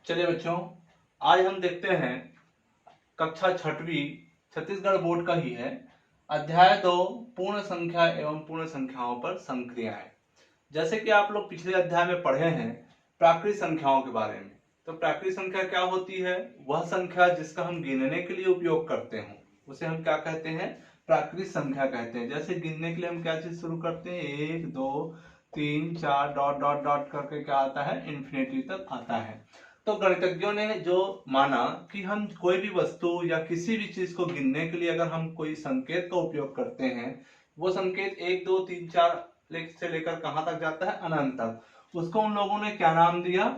चलिए बच्चों, आज हम देखते हैं कक्षा छठवीं छत्तीसगढ़ बोर्ड का ही है अध्याय 2 पूर्ण संख्या एवं पूर्ण संख्याओं पर संक्रियाएं। जैसे कि आप लोग पिछले अध्याय में पढ़े हैं प्राकृत संख्याओं के बारे में। तो प्राकृत संख्या क्या होती है? वह संख्या जिसका हम गिनने के लिए उपयोग करते हो उसे हम क्या कहते हैं? प्राकृत संख्या कहते हैं। जैसे गिनने के लिए हम क्या चीज शुरू करते हैं? 1 2 3 4 डॉट डॉट डॉट करके क्या आता है? इन्फिनिटी तक आता है। तो गणितज्ञों ने जो माना कि हम कोई भी वस्तु या किसी भी चीज को गिनने के लिए अगर हम कोई संकेत का उपयोग करते हैं, वो संकेत 1 2 3 4 से लेकर कहां तक जाता है? अनंत तक। उसको उन लोगों ने क्या नाम दिया?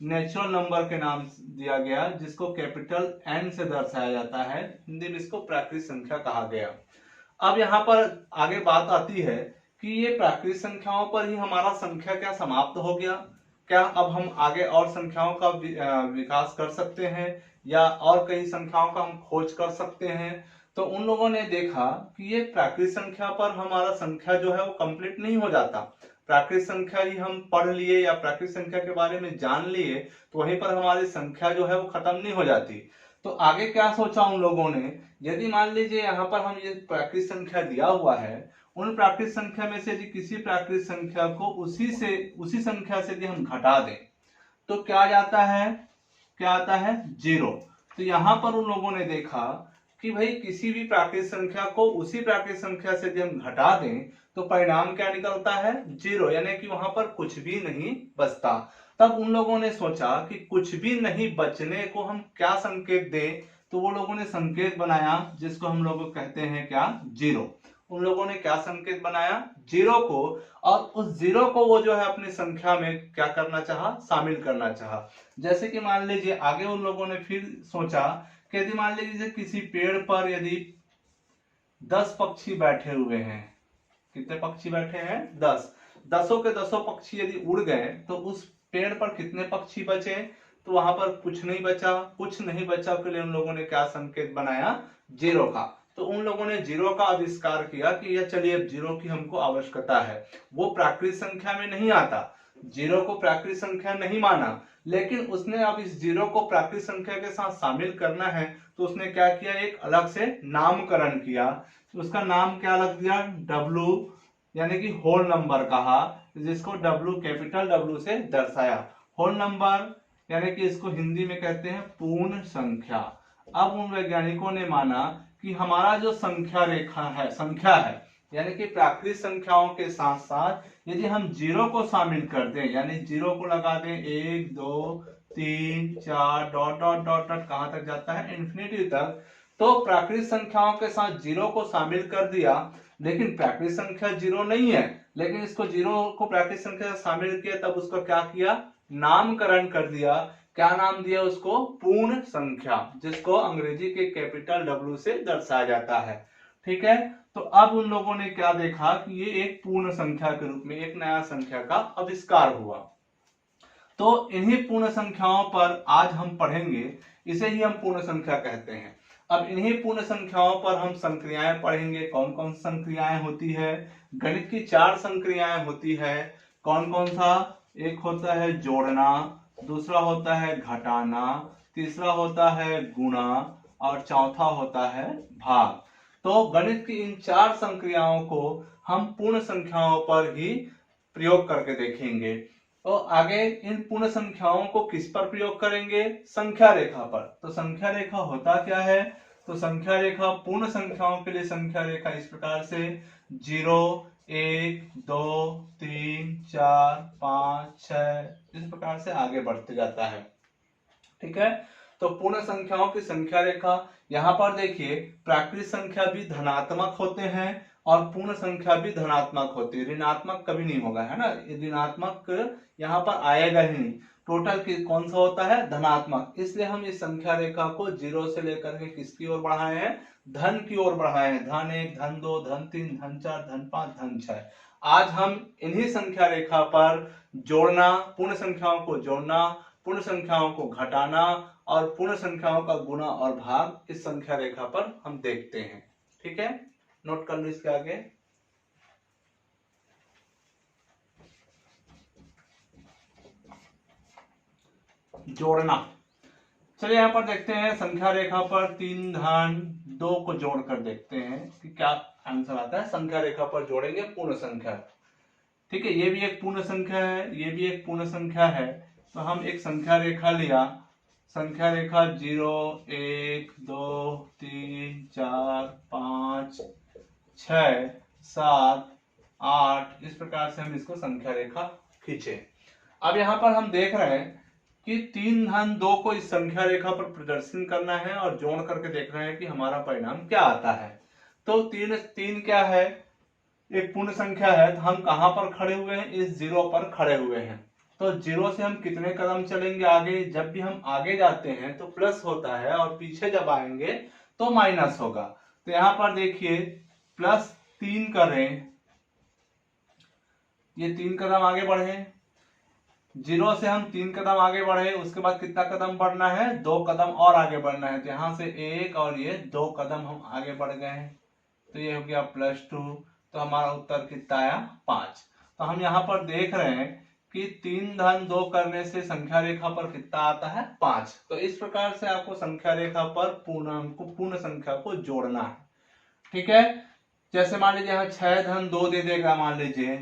नेचुरल नंबर के नाम दिया गया, जिसको कैपिटल एन से दर्शाया जाता है। हिंदी में इसको प्राकृत संख्या कहा गया। अब यहाँ पर आगे बात आती है कि ये प्राकृत संख्याओं पर ही हमारा संख्या क्या समाप्त हो गया? क्या अब हम आगे और संख्याओं का विकास कर सकते हैं या और कई संख्याओं का हम खोज कर सकते हैं? तो उन लोगों ने देखा कि ये प्राकृत संख्या पर हमारा संख्या जो है वो कंप्लीट नहीं हो जाता। प्राकृत संख्या ही हम पढ़ लिए या प्राकृत संख्या के बारे में जान लिए तो वहीं पर हमारी संख्या जो है वो खत्म नहीं हो जाती। तो आगे क्या सोचा उन लोगों ने? यदि मान लीजिए यहाँ पर हम ये प्राकृत संख्या दिया हुआ है, उन प्राकृत संख्या में से यदि किसी प्राकृत संख्या को उसी संख्या से यदि हम घटा दें तो क्या जाता है? क्या आता है? 0। तो यहाँ पर उन लोगों ने देखा कि भाई किसी भी प्राकृत संख्या को उसी प्राकृत संख्या से यदि हम घटा दें तो परिणाम क्या निकलता है? 0, यानी कि वहां पर कुछ भी नहीं बचता। तब उन लोगों ने सोचा कि कुछ भी नहीं बचने को हम क्या संकेत दें? तो वो लोगों ने संकेत बनाया जिसको हम लोग कहते हैं क्या? 0। उन लोगों ने क्या संकेत बनाया? 0 को। और उस 0 को वो जो है अपनी संख्या में क्या करना चाहा? शामिल करना चाहा। जैसे कि मान लीजिए आगे उन लोगों ने फिर सोचा कि यदि मान लीजिए किसी पेड़ पर यदि 10 पक्षी बैठे हुए हैं। कितने पक्षी बैठे हैं? 10। 10 के 10 पक्षी यदि उड़ गए तो उस पेड़ पर कितने पक्षी बचे? तो वहां पर कुछ नहीं बचा। कुछ नहीं बचा के लिए उन लोगों ने क्या संकेत बनाया? 0 का। तो उन लोगों ने 0 का आविष्कार किया कि यह चलिए अब 0 की हमको आवश्यकता है। वो प्राकृत संख्या में नहीं आता, 0 को प्राकृत संख्या नहीं माना, लेकिन उसने अब इस 0 को प्राकृत संख्या के साथ शामिल करना है तो उसने क्या किया? एक अलग से नामकरण किया। तो उसका नाम क्या लग दिया? W, यानी कि होल नंबर कहा, जिसको W कैपिटल W से दर्शाया। होल नंबर यानी कि इसको हिंदी में कहते हैं पूर्ण संख्या। अब उन वैज्ञानिकों ने माना कि हमारा जो संख्या है यानी कि प्राकृत संख्याओं के साथ साथ यदि हम 0 को शामिल कर दें, यानी 0 को लगा दें 1 2 3 4 डॉट डॉट डॉट डॉट कहां तक जाता है? इन्फिनिटी तक। तो प्राकृत संख्याओं के साथ 0 को शामिल कर दिया, लेकिन प्राकृत संख्या 0 नहीं है, लेकिन इसको 0 को प्राकृत संख्या से शामिल किया तब उसका क्या किया? नामकरण कर दिया। क्या नाम दिया उसको? पूर्ण संख्या, जिसको अंग्रेजी के कैपिटल W से दर्शाया जाता है। ठीक है। तो अब उन लोगों ने क्या देखा कि ये एक पूर्ण संख्या के रूप में एक नया संख्या का आविष्कार हुआ। तो इन्हीं पूर्ण संख्याओं पर आज हम पढ़ेंगे। इसे ही हम पूर्ण संख्या कहते हैं। अब इन्हीं पूर्ण संख्याओं पर हम संक्रियाएं पढ़ेंगे। कौन कौन सी संक्रियाएं होती है? गणित की 4 संक्रियाएं होती है। कौन कौन सा? एक होता है जोड़ना, दूसरा होता है घटाना, तीसरा होता है गुणा और चौथा होता है भाग। तो गणित की इन 4 संक्रियाओं को हम पूर्ण संख्याओं पर ही प्रयोग करके देखेंगे। तो आगे इन पूर्ण संख्याओं को किस पर प्रयोग करेंगे? संख्या रेखा पर। तो संख्या रेखा होता क्या है? तो संख्या रेखा पूर्ण संख्याओं के लिए संख्या रेखा इस प्रकार से 0 1 2 3 4 5 6 इस प्रकार से आगे बढ़ते जाता है। ठीक है। तो पूर्ण संख्याओं की संख्या रेखा यहां पर देखिए, प्राकृत संख्या भी धनात्मक होते हैं और पूर्ण संख्या भी धनात्मक होती है। ऋणात्मक कभी नहीं होगा, है ना? ऋणात्मक यहाँ पर आएगा ही नहीं। टोटल कौन सा होता है? धनात्मक। इसलिए हम इस संख्या रेखा को 0 से लेकर के किसकी ओर बढ़ाए हैं? धन की ओर बढ़ाए हैं। धन 1 धन 2 धन 3 धन 4 धन 5 धन 6। आज हम इन्हीं संख्या रेखा पर जोड़ना, पूर्ण संख्याओं को जोड़ना, पूर्ण संख्याओं को घटाना और पूर्ण संख्याओं का गुणा और भाग इस संख्या रेखा पर हम देखते हैं। ठीक है, नोट कर लो इसके आगे। जोड़ना। चलिए यहाँ पर देखते हैं संख्या रेखा पर 3 धन 2 को जोड़कर देखते हैं कि क्या आंसर आता है। संख्या रेखा पर जोड़ेंगे पूर्ण संख्या। ठीक है, ये भी एक पूर्ण संख्या है, ये भी एक पूर्ण संख्या है। तो हम एक संख्या रेखा लिया, संख्या रेखा 0 1 2 3 4 5 6 7 8, इस प्रकार से हम इसको संख्या रेखा खींचे। अब यहाँ पर हम देख रहे हैं कि 3 धन 2 को इस संख्या रेखा पर प्रदर्शन करना है और जोड़ करके देख रहे हैं कि हमारा परिणाम क्या आता है। तो तीन क्या है, एक पूर्ण संख्या है, तो हम कहां पर खड़े हुए हैं, इस 0 पर खड़े हुए हैं। तो 0 से हम कितने कदम चलेंगे आगे, जब भी हम आगे जाते हैं तो प्लस होता है और पीछे जब आएंगे तो माइनस होगा। तो यहाँ पर देखिए +3 करें, ये 3 कदम आगे बढ़े, 0 से हम 3 कदम आगे बढ़े, उसके बाद कितना कदम बढ़ना है, 2 कदम और आगे बढ़ना है। तो यहाँ से 1 और ये 2 कदम हम आगे बढ़ गए हैं, तो ये हो गया +2। तो हमारा उत्तर कितना आया, 5। तो हम यहाँ पर देख रहे हैं कि 3 धन 2 करने से संख्या रेखा पर कितना आता है, 5। तो इस प्रकार से आपको संख्या रेखा पर पूर्णांक को, पूर्ण संख्या को जोड़ना है। ठीक है, जैसे मान लीजिए यहाँ 6 धन 2 दे देगा, मान लीजिए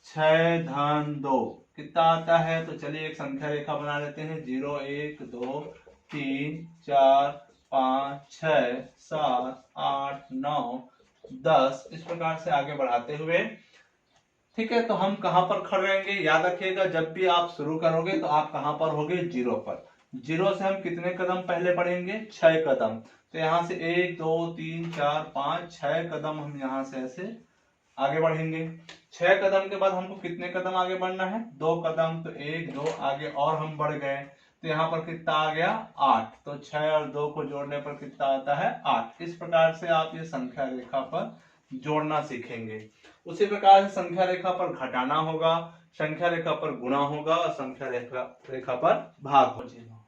6 धन 2 कितना आता है। तो चलिए एक संख्या रेखा बना लेते हैं, 0 1 2 3 4 5 6 7 8 9 10, इस प्रकार से आगे बढ़ाते हुए। ठीक है, तो हम कहां पर खड़े रहेंगे, याद रखिएगा जब भी आप शुरू करोगे तो आप कहां पर होगे, 0 पर। 0 से हम कितने कदम पहले बढ़ेंगे, 6 कदम। तो यहाँ से 1 2 3 4 5 6 कदम हम यहाँ से ऐसे आगे बढ़ेंगे। 6 कदम के बाद हमको कितने कदम आगे बढ़ना है, 2 कदम। तो 1 2 आगे और हम बढ़ गए, तो यहाँ पर कितना आ गया, 8। तो 6 और 2 को जोड़ने पर कितना आता है, 8। इस प्रकार से आप ये संख्या रेखा पर जोड़ना सीखेंगे। उसी प्रकार से संख्या रेखा पर घटाना होगा, संख्या रेखा पर गुणा होगा और संख्या रेखा पर भाग हो जाएगा।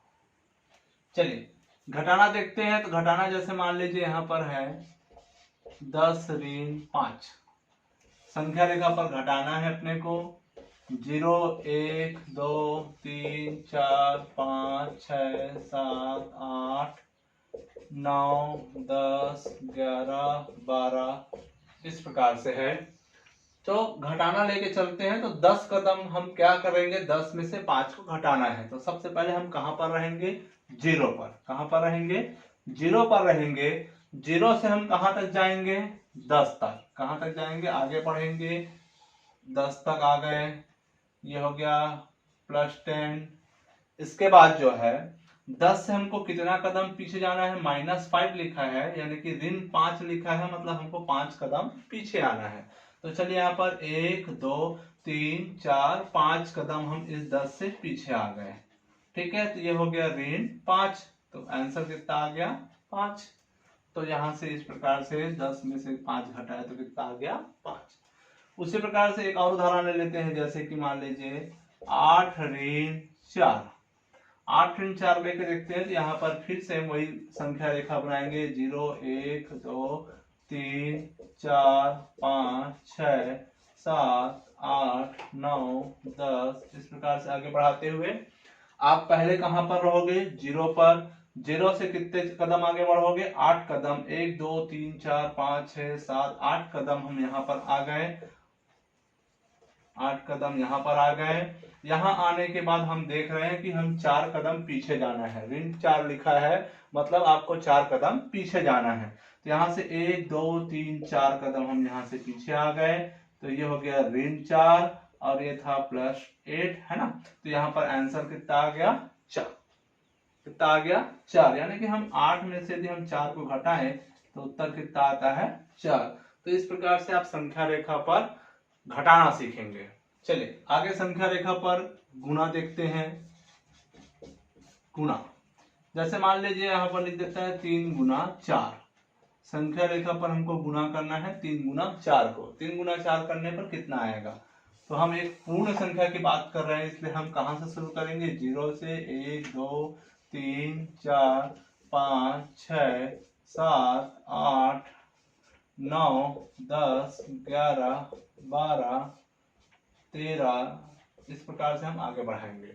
चलिए घटाना देखते हैं। तो घटाना जैसे मान लीजिए यहाँ पर है 10 ऋण 5, संख्या रेखा पर घटाना है अपने को। 0 1 2 3 4 5 6 7 8 9 10 11 12, इस प्रकार से है। तो घटाना लेके चलते हैं। तो 10 कदम हम क्या करेंगे, 10 में से 5 को घटाना है। तो सबसे पहले हम कहां पर रहेंगे, 0 पर। कहां पर रहेंगे, 0 पर रहेंगे। 0 से हम कहां तक जाएंगे, 10 तक। कहां तक जाएंगे, आगे बढ़ेंगे, 10 तक आ गए, ये हो गया +10। इसके बाद जो है 10 से हमको कितना कदम पीछे जाना है, -5 लिखा है, यानी कि ऋण 5 लिखा है, मतलब हमको 5 कदम पीछे आना है। तो चलिए यहाँ पर 1 2 3 4 5 कदम हम इस 10 से पीछे आ गए। ठीक है, तो ये हो गया ऋण 5। तो आंसर कितना आ गया, 5। तो यहाँ से इस प्रकार से 10 में से 5 घटाए तो कितना आ गया, 5। उसी प्रकार से एक और उदाहरण ले लेते हैं, जैसे कि मान लीजिए 8 ऋण 4। 8 ऋण 4 लेके देखते हैं। तो यहाँ पर फिर से वही संख्या रेखा बनाएंगे, 0 1 2 3 4 5 6 7 8 9 10, इस प्रकार से आगे बढ़ाते हुए आप पहले कहां पर रहोगे, 0 पर। 0 से कितने कदम आगे बढ़ोगे, 8 कदम। 1 2 3 4 5 6 7 8 कदम हम यहाँ पर आ गए, 8 कदम यहाँ पर आ गए। यहाँ आने के बाद हम देख रहे हैं कि हम 4 कदम पीछे जाना है, ऋण 4 लिखा है, मतलब आपको 4 कदम पीछे जाना है। तो यहाँ से 1 2 3 4 कदम हम यहाँ से पीछे आ गए। तो ये हो गया ऋण 4 और ये था +8, है ना। तो यहाँ पर आंसर कितना आ गया, 4। कितना आ गया, 4। यानी कि हम 8 में से यदि हम 4 को घटाएं तो उत्तर कितना आता है, 4। तो इस प्रकार से आप संख्या रेखा पर घटाना सीखेंगे। चलिए आगे संख्या रेखा पर गुणा देखते हैं। गुणा जैसे मान लीजिए यहाँ पर लिख देता है 3 गुना 4। संख्या रेखा पर हमको गुणा करना है 3 गुना 4 को। 3 गुना 4 करने पर कितना आएगा। तो हम एक पूर्ण संख्या की बात कर रहे हैं, इसलिए हम कहां से शुरू करेंगे, 0 से 1 2 3 4 5 6 7 8 9 10 11 12 13, इस प्रकार से हम आगे बढ़ाएंगे।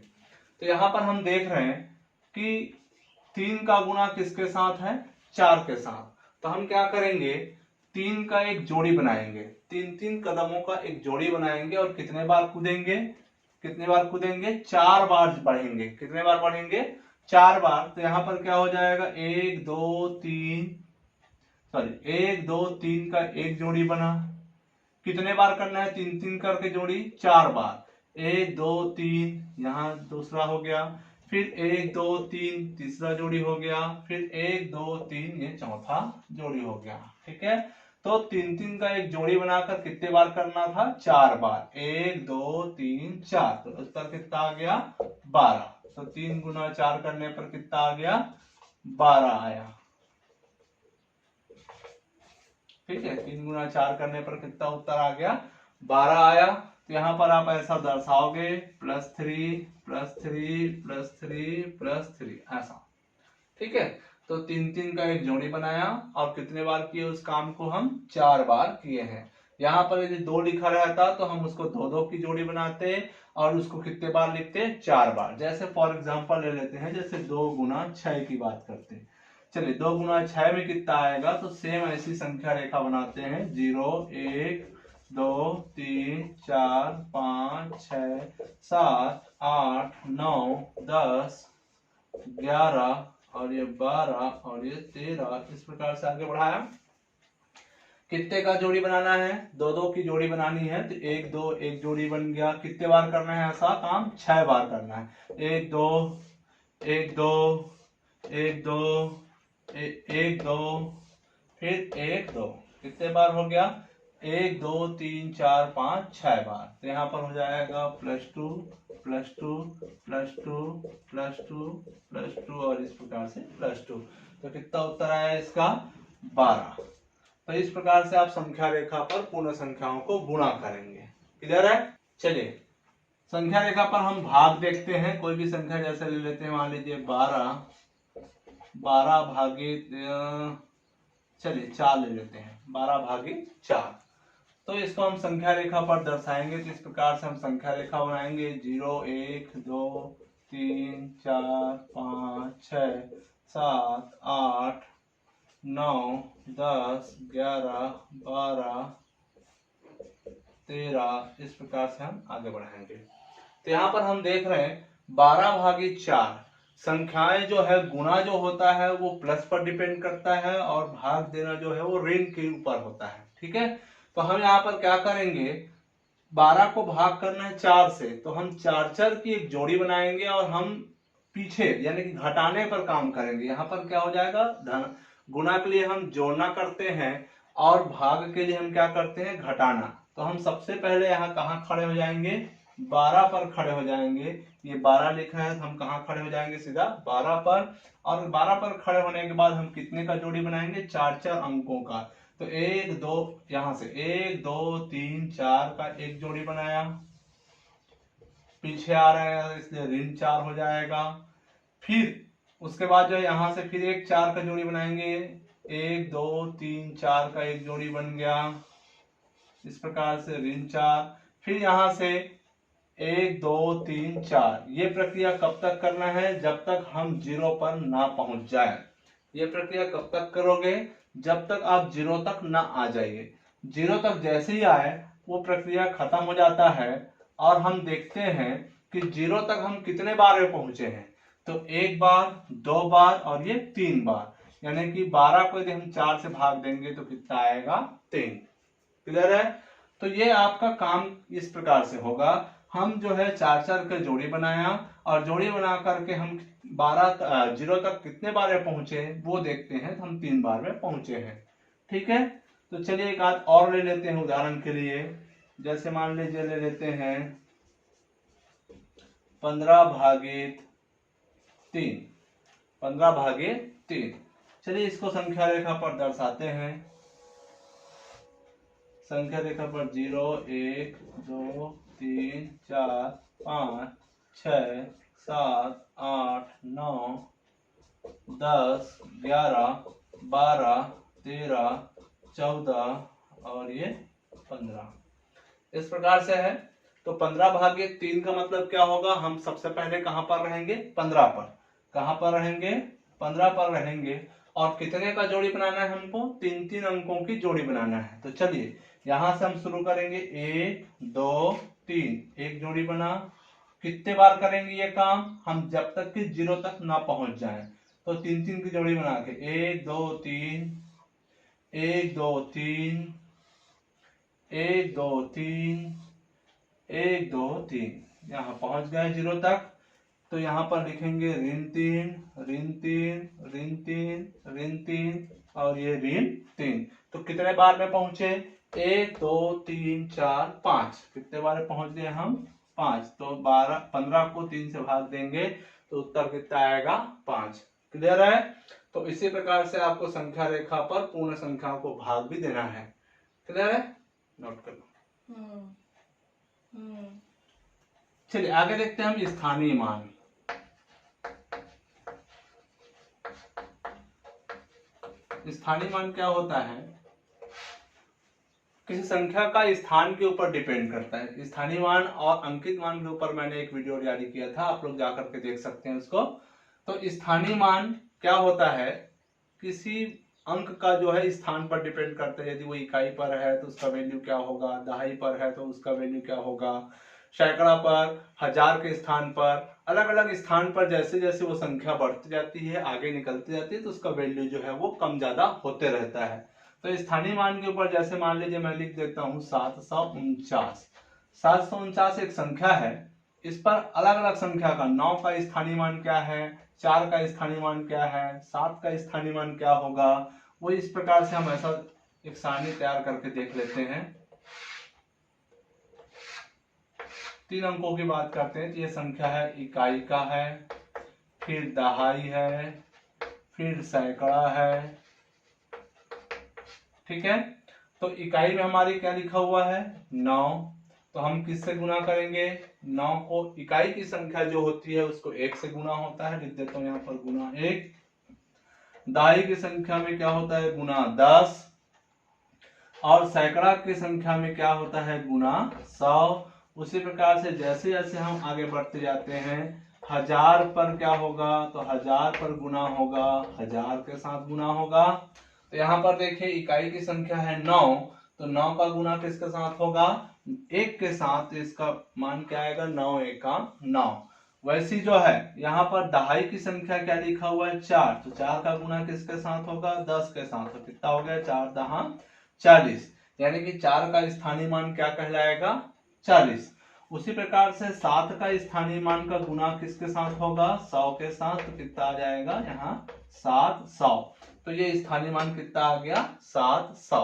तो यहाँ पर हम देख रहे हैं कि 3 का गुना किसके साथ है, 4 के साथ। तो हम क्या करेंगे, 3 का एक जोड़ी बनाएंगे, 3 कदमों का एक जोड़ी बनाएंगे और कितने बार कूदेंगे, 4 बार बढ़ेंगे। कितने बार बढ़ेंगे, 4 बार। तो यहाँ पर क्या हो जाएगा, 1 2 3 का एक जोड़ी बना। कितने बार करना है, 3 करके जोड़ी, 4 बार। 1 2 3 यहाँ दूसरा हो गया, फिर 1 2 3 तीसरा जोड़ी हो गया, फिर 1 2 3 ये चौथा जोड़ी हो गया। ठीक है, तो 3 का एक जोड़ी बनाकर कितने बार करना था, 4 बार। 1 2 3 4, तो उत्तर कितना आ गया, 12। तो 3 गुना 4 करने पर कितना आ गया, 12 आया। ठीक है, 3 गुना 4 करने पर कितना उत्तर आ गया, 12 आया। तो यहाँ पर आप ऐसा दर्शाओगे, +3 ऐसा। ठीक है, तो 3 का एक जोड़ी बनाया और कितने बार किए उस काम को, हम 4 बार किए हैं। यहाँ पर यदि 2 लिखा रहता तो हम उसको 2 की जोड़ी बनाते और उसको कितने बार लिखते, 4 बार। जैसे फॉर एग्जांपल ले लेते हैं, जैसे 2 गुना 6 की बात करते हैं। चलिए 2 गुना 6 में कितना आएगा, तो सेम ऐसी संख्या रेखा बनाते हैं, 0 1 2 3 4 5 6 7 8 9 10 11 और ये 12 और ये 13, इस प्रकार से आगे बढ़ाया। कितने का जोड़ी बनाना है, 2 की जोड़ी बनानी है। तो 1 2 एक जोड़ी बन गया। कितने बार करना है ऐसा काम, 6 बार करना है। 1 2 1 2 1 2 1 2 फिर 1 2, कितने बार हो गया, 1 2 3 4 5 6 बार। तो यहाँ पर हो जाएगा +2 +2 +2 +2 +2 और इस प्रकार से +2। तो कितना उत्तर आया इसका, 12। तो इस प्रकार से आप संख्या रेखा पर पूर्ण संख्याओं को गुणा करेंगे। क्लियर है। चलिए संख्या रेखा पर हम भाग देखते हैं। कोई भी संख्या जैसे ले लेते हैं, मान लीजिए 12 भागित, चलिए 4 ले लेते हैं, 12 भागित 4। तो इसको हम संख्या रेखा पर दर्शाएंगे। तो इस प्रकार से हम संख्या रेखा बनाएंगे, 0 1 2 3 4 5 6 7 8 9 10 11 12 13, इस प्रकार से हम आगे बढ़ाएंगे। तो यहाँ पर हम देख रहे हैं 12 भागित 4। संख्याएं जो है, गुणा जो होता है वो प्लस पर डिपेंड करता है और भाग देना जो है वो ऋण के ऊपर होता है। ठीक है, तो हम यहाँ पर क्या करेंगे, 12 को भाग करना है 4 से, तो हम 4 की एक जोड़ी बनाएंगे और हम पीछे यानी कि घटाने पर काम करेंगे। यहाँ पर क्या हो जाएगा, धन। गुणा के लिए हम जोड़ना करते हैं और भाग के लिए हम क्या करते हैं, घटाना। तो हम सबसे पहले यहाँ कहाँ खड़े हो जाएंगे, 12 पर खड़े हो जाएंगे। ये 12 लिखा है, तो हम कहाँ खड़े हो जाएंगे, सीधा 12 पर। और 12 पर खड़े होने के बाद हम कितने का जोड़ी बनाएंगे, 4 अंकों का। तो 1 2, यहां से 1 2 3 4 का एक जोड़ी बनाया, पीछे आ रहे हैं इसलिए ऋण 4 हो जाएगा। फिर उसके बाद जो है यहाँ से फिर एक 4 का जोड़ी बनाएंगे, 1 2 3 4 का एक जोड़ी बन गया, इस प्रकार से ऋण 4। फिर यहाँ से 1 2 3 4। ये प्रक्रिया कब तक करना है, जब तक हम 0 पर ना पहुंच जाए। ये प्रक्रिया कब तक करोगे, जब तक आप 0 तक ना आ जाइए। 0 तक जैसे ही आए वो प्रक्रिया खत्म हो जाता है और हम देखते हैं कि 0 तक हम कितने बार में पहुंचे हैं। तो 1 बार, 2 बार और ये 3 बार, यानी कि 12 को यदि हम 4 से भाग देंगे तो कितना आएगा, 3। क्लियर है। तो ये आपका काम इस प्रकार से होगा। हम जो है 4 का जोड़ी बनाया और जोड़ी बना करके हम 0 तक कितने बार में पहुंचे वो देखते हैं। तो हम 3 बार में पहुंचे हैं। ठीक है, तो चलिए एक आध और ले लेते हैं उदाहरण के लिए। जैसे मान लीजिए ले लेते हैं 15 भागित 3। 15 भागित 3। चलिए इसको संख्या रेखा पर दर्शाते हैं। संख्या रेखा पर 0 1 2 3 4 5 6 7 8 9 10 11 12 13 14 और ये 15, इस प्रकार से है। तो 15/3 का मतलब क्या होगा, हम सबसे पहले कहां पर रहेंगे, 15 पर। कहां पर रहेंगे, 15 पर रहेंगे। और कितने का जोड़ी बनाना है हमको, 3-3 अंकों की जोड़ी बनाना है। तो चलिए यहां से हम शुरू करेंगे, 1 2 3, एक जोड़ी बना। कितने बार करेंगे ये काम हम, जब तक कि 0 तक ना पहुंच जाए। तो 3-3 की जोड़ी बना के 1 2 3, 1 2 3, 1 2 3, 1 2 3, यहाँ पहुंच गए 0 तक। तो यहाँ पर लिखेंगे ऋण 3, ऋण 3 और ये ऋण 3। तो कितने बार में पहुंचे, 1 2 3 4 5, कितने बार में पहुंच गए हम, 5। तो 15 को 3 से भाग देंगे तो उत्तर कितना आएगा, 5। क्लियर है। तो इसी प्रकार से आपको संख्या रेखा पर पूर्ण संख्याओं को भाग भी देना है। क्लियर है, नोट कर लो। चलिए आगे देखते हैं हम स्थानीय मान। स्थानीय मान क्या होता है, किसी संख्या का स्थान के ऊपर डिपेंड करता है। स्थानीय मान और अंकित मान के ऊपर मैंने एक वीडियो जारी किया था, आप लोग जाकर के देख सकते हैं उसको। तो स्थानीय मान क्या होता है, किसी अंक का जो है स्थान पर डिपेंड करता है। यदि वो इकाई पर है तो उसका वैल्यू क्या होगा, दहाई पर है तो उसका वैल्यू क्या होगा, सैकड़ा पर, हजार के स्थान पर, अलग अलग स्थान पर जैसे जैसे वो संख्या बढ़ती जाती है, आगे निकलती जाती है, तो उसका वैल्यू जो है वो कम ज्यादा होते रहता है। तो स्थानीय मान के ऊपर जैसे मान लीजिए मैं लिख देता हूँ 749। 749 एक संख्या है, इस पर अलग अलग संख्या का 9 का स्थानीय मान क्या है, 4 का स्थानीय मान क्या है, 7 का स्थानीय मान क्या होगा, वो इस प्रकार से हम ऐसा एक सारणी तैयार करके देख लेते हैं। 3 अंकों की बात करते हैं तो ये संख्या है, इकाई का है, फिर दहाई है, फिर सैकड़ा है। ठीक है, तो इकाई में हमारी क्या लिखा हुआ है, 9। तो हम किससे गुना करेंगे, 9 को, इकाई की संख्या जो होती है उसको 1 से गुना होता है, लिख देता हूं यहाँ पर गुना 1। दहाई की संख्या में क्या होता है, गुना 10। और सैकड़ा की संख्या में क्या होता है, गुना 100। उसी प्रकार से जैसे जैसे हम आगे बढ़ते जाते हैं, 1000 पर क्या होगा, तो 1000 पर गुना होगा, 1000 के साथ गुना होगा। तो यहाँ पर देखिए इकाई की संख्या है 9, तो 9 का गुना किसके साथ होगा, 1 के साथ। तो इसका मान क्या आएगा, 9 1 का 9। वैसी जो है यहाँ पर दहाई की संख्या क्या लिखा हुआ है, 4। तो 4 का गुना किसके साथ होगा, 10 के साथ। तो कितना हो गया, 4 दहा 40, यानी कि 4 का स्थानीय मान क्या कहलाएगा, 40। उसी प्रकार से 7 का स्थानीय मान का गुना किसके साथ होगा, 100 के साथ। तो कितना आ जाएगा यहाँ 700। तो ये स्थानीय मान कितना आ गया, 700।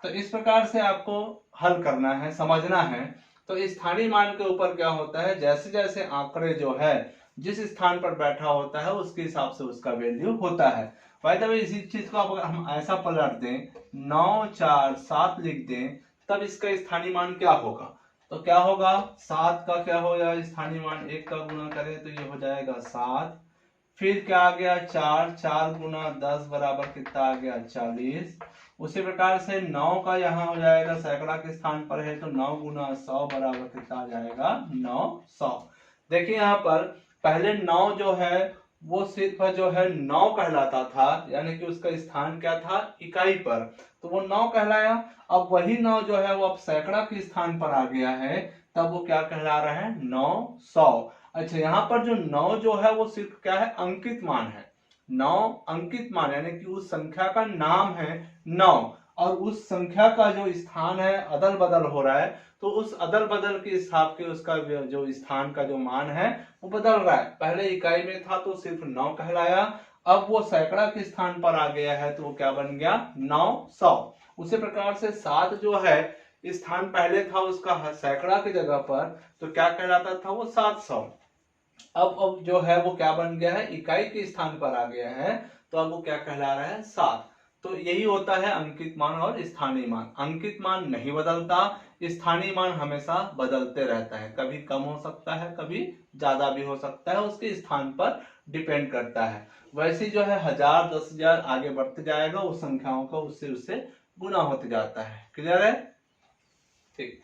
तो इस प्रकार से आपको हल करना है, समझना है। तो स्थानीय मान के ऊपर क्या होता है, जैसे जैसे आंकड़े जो है जिस स्थान पर बैठा होता है उसके हिसाब से उसका वैल्यू होता है। भाई तब इसी चीज को अगर हम ऐसा पलट दें, 9 4 7 लिख दें, तब इसका स्थानीय मान क्या होगा, तो क्या होगा, 7 का क्या होगा स्थानीय मान, 1 का गुना करें तो ये हो जाएगा 7। फिर क्या आ गया, 4, 4 गुना 10 बराबर कितना आ गया, 40। उसी प्रकार से 9 का यहाँ हो जाएगा, सैकड़ा के स्थान पर है, तो 9 गुना 100 बराबर कितना आ जाएगा, 900। देखिए यहाँ पर पहले 9 जो है वो सिर्फ जो है 9 कहलाता था, यानी कि उसका स्थान क्या था, इकाई पर, तो वो 9 कहलाया। अब वही 9 जो है वो अब सैकड़ा के स्थान पर आ गया है, तब वो क्या कहला रहा है, 900। अच्छा, यहाँ पर जो 9 जो है वो सिर्फ क्या है, अंकित मान है। 9 अंकित मान, यानी कि उस संख्या का नाम है 9, और उस संख्या का जो स्थान है अदल बदल हो रहा है, तो उस अदल बदल के हिसाब के उसका जो स्थान का जो मान है वो बदल रहा है। पहले इकाई में था तो सिर्फ 9 कहलाया, अब वो सैकड़ा के स्थान पर आ गया है तो वो क्या बन गया, 900। उसी प्रकार से 7 जो है स्थान पहले था उसका सैकड़ा की जगह पर, तो क्या कहलाता था वो 700। अब जो है वो क्या बन गया है, इकाई के स्थान पर आ गया है, तो अब वो क्या कहला रहा है, 7। तो यही होता है अंकित मान और स्थानीय मान। अंकित मान नहीं बदलता, स्थानीय मान हमेशा बदलते रहता है, कभी कम हो सकता है, कभी ज्यादा भी हो सकता है, उसके स्थान पर डिपेंड करता है। वैसे जो है 1000 10,000 आगे बढ़ते जाएगा, उस संख्याओं का उससे गुना होते जाता है। क्लियर है, ठीक।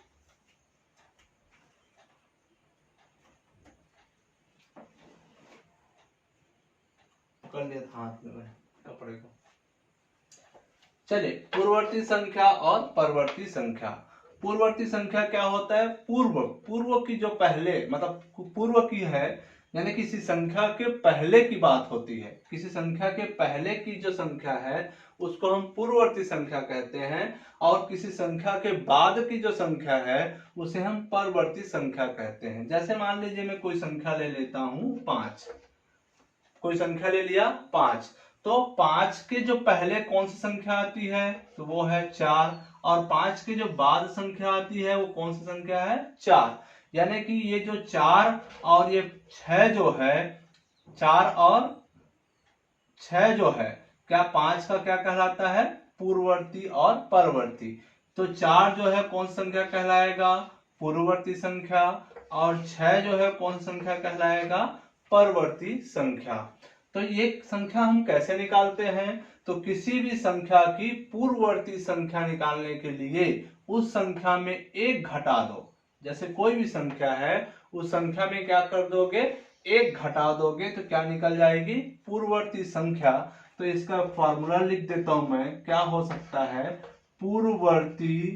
पकड़ लिया था हाथ में मैंने कपड़े को। चलिए, पूर्ववर्ती संख्या और परवर्ती संख्या। पूर्ववर्ती संख्या क्या होता है? पूर्व की जो पहले मतलब पूर्व की है, यानी किसी संख्या के पहले की बात होती है। किसी संख्या के पहले की जो संख्या है उसको हम पूर्ववर्ती संख्या कहते हैं, और किसी संख्या के बाद की जो संख्या है उसे हम परवर्ती संख्या कहते हैं। जैसे मान लीजिए मैं कोई संख्या ले लेता हूं 5, कोई संख्या ले लिया 5, तो 5 के जो पहले कौन सी संख्या आती है तो वो है 4, और 5 के जो बाद संख्या आती है वो कौन सी संख्या है? 4। यानी कि ये जो 4 और ये 6 जो है, 4 और 6 जो है, क्या 5 का क्या कहलाता है? पूर्ववर्ती और परवर्ती। तो 4 जो है कौन सी संख्या कहलाएगा? पूर्ववर्ती संख्या। और 6 जो है कौन सी संख्या कहलाएगा? परवर्ती संख्या। तो ये संख्या हम कैसे निकालते हैं? तो किसी भी संख्या की पूर्ववर्ती संख्या निकालने के लिए उस संख्या में एक घटा दो। जैसे कोई भी संख्या है उस संख्या में क्या कर दोगे? एक घटा दोगे तो क्या निकल जाएगी? पूर्ववर्ती संख्या। तो इसका फॉर्मूला लिख देता हूं मैं, क्या हो सकता है? पूर्ववर्ती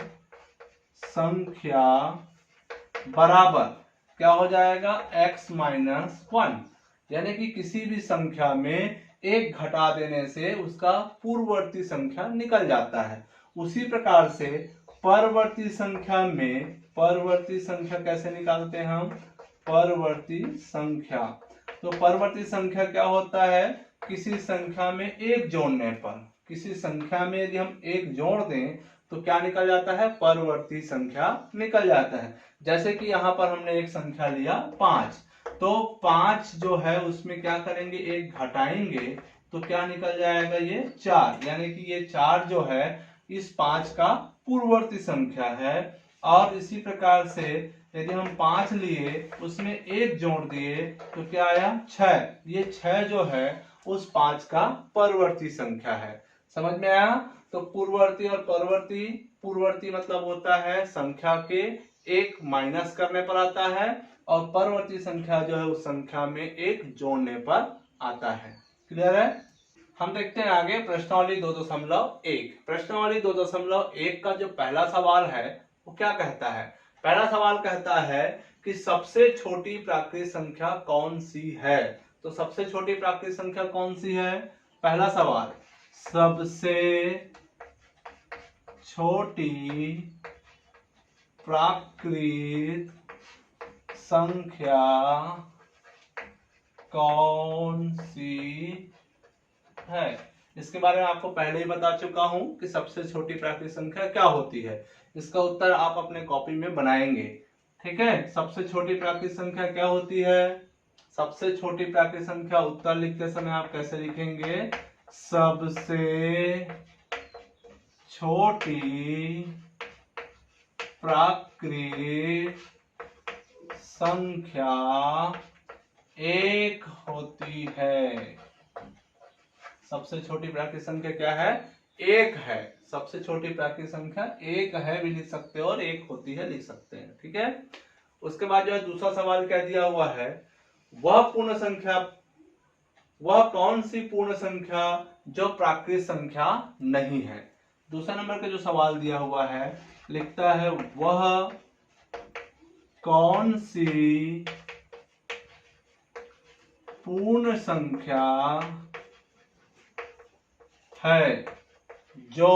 संख्या बराबर क्या हो जाएगा? x minus 1। यानी कि किसी भी संख्या में एक घटा देने से उसका पूर्ववर्ती संख्या निकल जाता है। उसी प्रकार से परवर्ती संख्या में, परवर्ती संख्या कैसे निकालते हैं हम? परवर्ती संख्या, तो परवर्ती संख्या क्या होता है? किसी संख्या में एक जोड़ने पर, किसी संख्या में यदि हम एक जोड़ दें तो क्या निकल जाता है? परवर्ती संख्या निकल जाता है। जैसे कि यहाँ पर हमने एक संख्या लिया 5, तो 5 जो है उसमें क्या करेंगे? एक घटाएंगे तो क्या निकल जाएगा? ये 4। यानी कि ये 4 जो है इस 5 का पूर्ववर्ती संख्या है। और इसी प्रकार से यदि हम 5 लिए उसमें एक जोड़ दिए तो क्या आया? 6। ये 6 जो है उस 5 का परवर्ती संख्या है। समझ में आया? तो पूर्ववर्ती और परवर्ती, पूर्ववर्ती मतलब होता है संख्या के एक माइनस करने पर आता है, और परवर्ती संख्या जो है उस संख्या में एक जोड़ने पर आता है। क्लियर है? हम देखते हैं आगे प्रश्नावली 2.1। प्रश्नावली 2.1 का जो पहला सवाल है वो क्या कहता है? पहला सवाल कहता है कि सबसे छोटी प्राकृतिक संख्या कौन सी है? तो सबसे छोटी प्राकृतिक संख्या कौन सी है? पहला सवाल, सबसे छोटी प्राकृतिक संख्या कौन सी है? इसके बारे में आपको पहले ही बता चुका हूं कि सबसे छोटी प्राकृतिक संख्या क्या होती है। इसका उत्तर आप अपने कॉपी में बनाएंगे। ठीक है, सबसे छोटी प्राकृतिक संख्या क्या होती है? सबसे छोटी प्राकृतिक संख्या उत्तर लिखते समय आप कैसे लिखेंगे? सबसे छोटी प्राकृतिक संख्या एक होती है। सबसे छोटी प्राकृतिक संख्या क्या है? एक है। सबसे छोटी प्राकृतिक संख्या एक है भी लिख सकते हो, और एक होती है लिख सकते हैं। ठीक है, उसके बाद जो है दूसरा सवाल क्या दिया हुआ है? वह पूर्ण संख्या, वह कौन सी पूर्ण संख्या जो प्राकृतिक संख्या नहीं है? दूसरा नंबर का जो सवाल दिया हुआ है लिखता है, वह कौन सी पूर्ण संख्या है जो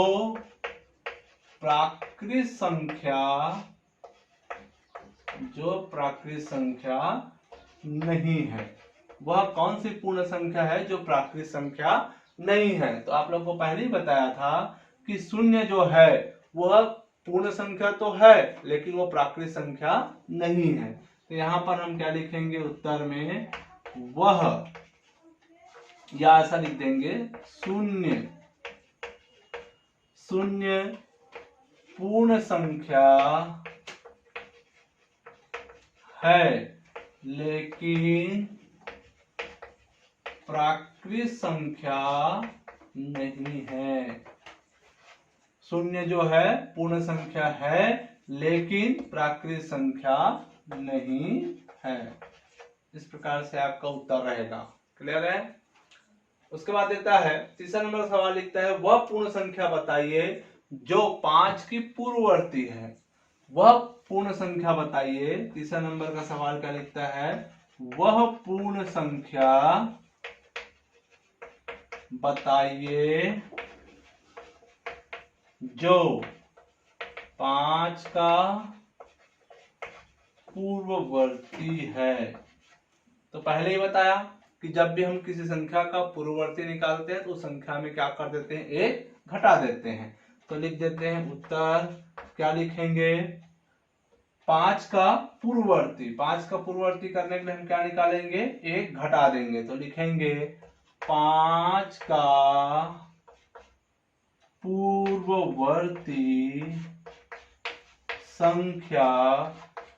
प्राकृतिक संख्या नहीं है? वह कौन सी पूर्ण संख्या है जो प्राकृतिक संख्या नहीं है? तो आप लोगों को पहले ही बताया था कि शून्य जो है वह पूर्ण संख्या तो है लेकिन वो प्राकृतिक संख्या नहीं है। तो यहां पर हम क्या लिखेंगे उत्तर में? वह, या ऐसा लिख देंगे, शून्य पूर्ण संख्या है लेकिन प्राकृतिक संख्या नहीं है। शून्य जो है पूर्ण संख्या है लेकिन प्राकृतिक संख्या नहीं है। इस प्रकार से आपका उत्तर रहेगा। क्लियर है? उसके बाद देता है तीसरा नंबर का सवाल लिखता है वह पूर्ण संख्या बताइए जो 5 की पूर्ववर्ती है। वह पूर्ण संख्या बताइए, तीसरा नंबर का सवाल क्या लिखता है, वह पूर्ण संख्या बताइए जो 5 का पूर्ववर्ती है। तो पहले ही बताया कि जब भी हम किसी संख्या का पूर्ववर्ती निकालते हैं तो उस संख्या में क्या कर देते हैं, एक घटा देते हैं। तो लिख देते हैं उत्तर, क्या लिखेंगे, 5 का पूर्ववर्ती। 5 का पूर्ववर्ती करने के लिए हम क्या निकालेंगे, एक घटा देंगे। तो लिखेंगे 5 का पूर्ववर्ती संख्या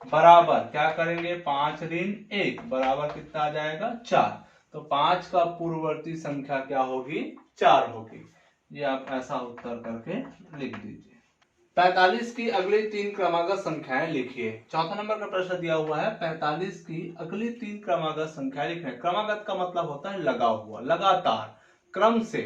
बराबर क्या करेंगे, 5 ऋण 1 बराबर कितना आ जाएगा, 4। तो 5 का पूर्ववर्ती संख्या क्या होगी, 4 होगी। ये आप ऐसा उत्तर करके लिख दीजिए। 45 की अगली 3 क्रमागत संख्याएं लिखिए। चौथा नंबर का प्रश्न दिया हुआ है 45 की अगली 3 क्रमागत संख्याएं लिखिए। क्रमागत का मतलब होता है लगा हुआ, लगातार, क्रम से,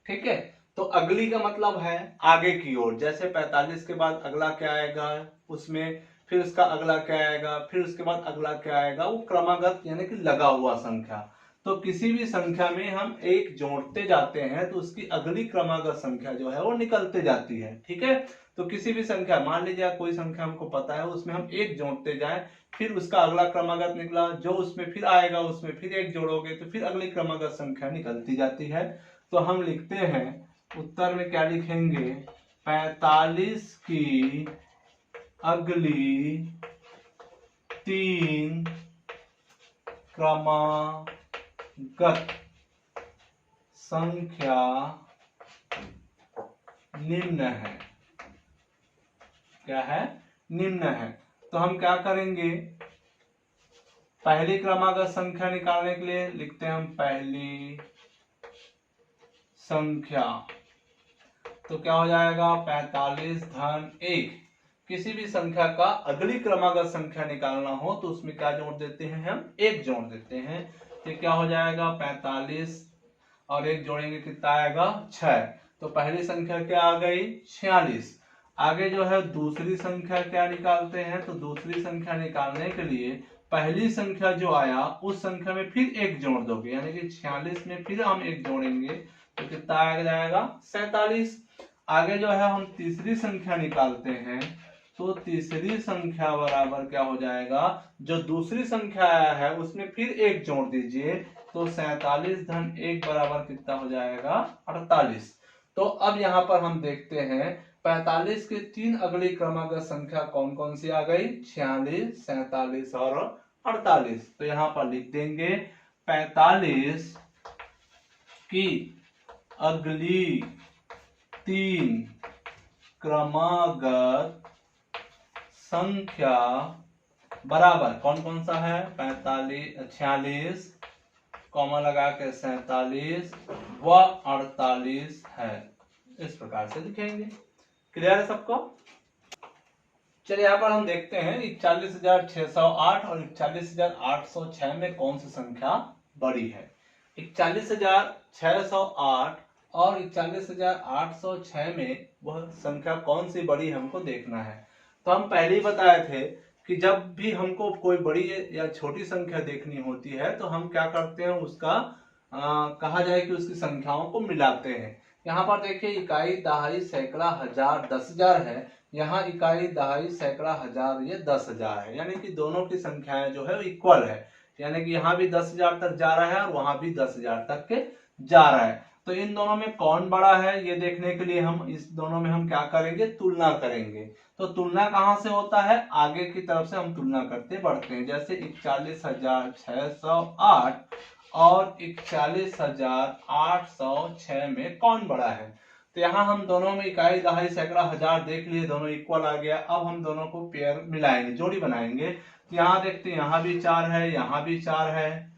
ठीक है। तो अगली का मतलब है आगे की ओर, जैसे 45 के बाद अगला क्या आएगा, उसमें फिर उसका अगला क्या आएगा, फिर उसके बाद अगला क्या आएगा, वो क्रमागत यानी कि लगा हुआ संख्या। तो किसी भी संख्या में हम एक जोड़ते जाते हैं तो उसकी अगली क्रमागत संख्या जो है वो निकलते जाती है, ठीक है। तो किसी भी संख्या, मान लीजिए कोई संख्या हमको पता है, उसमें हम एक जोड़ते जाएं, फिर उसका अगला क्रमागत निकला, जो उसमें फिर आएगा उसमें फिर एक जोड़ोगे तो फिर अगली क्रमागत संख्या निकलती जाती है। तो हम लिखते हैं उत्तर में क्या लिखेंगे, 45 की अगली 3 क्रमागत संख्या निम्न है। क्या है, निम्न है। तो हम क्या करेंगे, पहली क्रमागत संख्या निकालने के लिए लिखते हैं हम पहली संख्या। तो क्या हो जाएगा, 45 धन 1। किसी भी संख्या का अगली क्रमागत संख्या निकालना हो तो उसमें क्या जोड़ देते हैं, हम एक जोड़ देते हैं। तो क्या हो जाएगा, 45 और एक जोड़ेंगे कितना आएगा, 6। तो पहली संख्या क्या आ गई, 46। आगे जो है दूसरी संख्या क्या निकालते हैं, तो दूसरी संख्या निकालने के लिए पहली संख्या जो आया उस संख्या में फिर एक जोड़ दोगे, यानी कि 46 में फिर हम एक जोड़ेंगे तो कितना आ जाएगा, 47। आगे जो है हम तीसरी संख्या निकालते हैं तो तीसरी संख्या बराबर क्या हो जाएगा, जो दूसरी संख्या आया है उसमें फिर एक जोड़ दीजिए तो 47 धन 1 बराबर कितना हो जाएगा, 48। तो अब यहाँ पर हम देखते हैं 45 की 3 अगली क्रमागत संख्या कौन कौन सी आ गई, 46, 47 और 48। तो यहाँ पर लिख देंगे 45 की अगली 3 क्रमागत संख्या बराबर कौन कौन सा है, 45, 46 कॉमा लगा के 47 व 48 है। इस प्रकार से लिखेंगे। क्लियर है सबको। चलिए यहाँ पर हम देखते हैं 41,608 और 41,806 में कौन सी संख्या बड़ी है। 41,608 और 41,806 में वह संख्या कौन सी बड़ी हमको देखना है। तो हम पहले ही बताए थे कि जब भी हमको कोई बड़ी या छोटी संख्या देखनी होती है तो हम क्या करते हैं, उसका कहा जाए कि उसकी संख्याओं को मिलाते हैं। यहाँ पर देखिए इकाई, दहाई, सैकड़ा, हजार, 10,000 है। यहाँ इकाई, दहाई, सैकड़ा, हजार, ये 10,000 है, यानी कि दोनों की संख्याएं जो है इक्वल है, यानी कि यहाँ भी 10,000 तक जा रहा है और वहां भी 10,000 तक के जा रहा है। तो इन दोनों में कौन बड़ा है ये देखने के लिए हम इस दोनों में हम क्या करेंगे, तुलना करेंगे। तो तुलना कहाँ से होता है, आगे की तरफ से हम तुलना करते बढ़ते हैं। जैसे 41,608 और 41,806 में कौन बड़ा है। तो यहाँ हम दोनों में इकाई, दहाई, सैकड़ा, हजार देख लिए, दोनों इक्वल आ गया। अब हम दोनों को पेयर मिलाएंगे, जोड़ी बनाएंगे। तो यहाँ देखते हैं, यहाँ भी 4 है, यहाँ भी 4 है,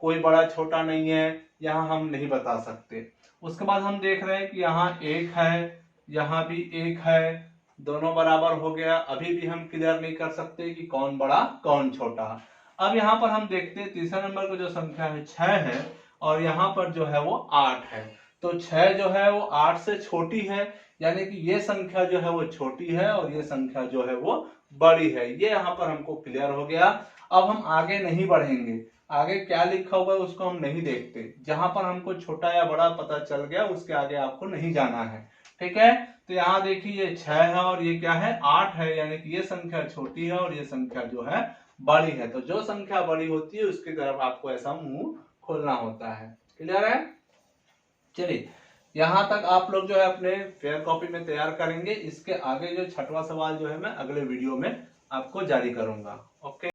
कोई बड़ा छोटा नहीं है, यहाँ हम नहीं बता सकते। उसके बाद हम देख रहे हैं कि यहाँ 1 है, यहाँ भी 1 है, दोनों बराबर हो गया। अभी भी हम क्लियर नहीं कर सकते कि कौन बड़ा कौन छोटा। अब यहाँ पर हम देखते हैं तीसरा नंबर का जो संख्या है 6 है और यहाँ पर जो है वो 8 है। तो 6 जो है वो 8 से छोटी है, यानी कि ये संख्या जो है वो छोटी है और ये संख्या जो है वो बड़ी है। ये यहाँ पर हमको क्लियर हो गया। अब हम आगे नहीं बढ़ेंगे, आगे क्या लिखा हुआ है उसको हम नहीं देखते। जहां पर हमको छोटा या बड़ा पता चल गया उसके आगे आपको नहीं जाना है, ठीक है। तो यहाँ देखिए ये 6 है और ये क्या है 8 है, यानी कि ये संख्या छोटी है और ये संख्या जो है बड़ी है। तो जो संख्या बड़ी होती है उसकी तरफ आपको ऐसा मुंह खोलना होता है। क्लियर है? चलिए, यहां तक आप लोग जो है अपने फेयर कॉपी में तैयार करेंगे। इसके आगे जो छठवां सवाल जो है मैं अगले वीडियो में आपको जारी करूंगा। ओके।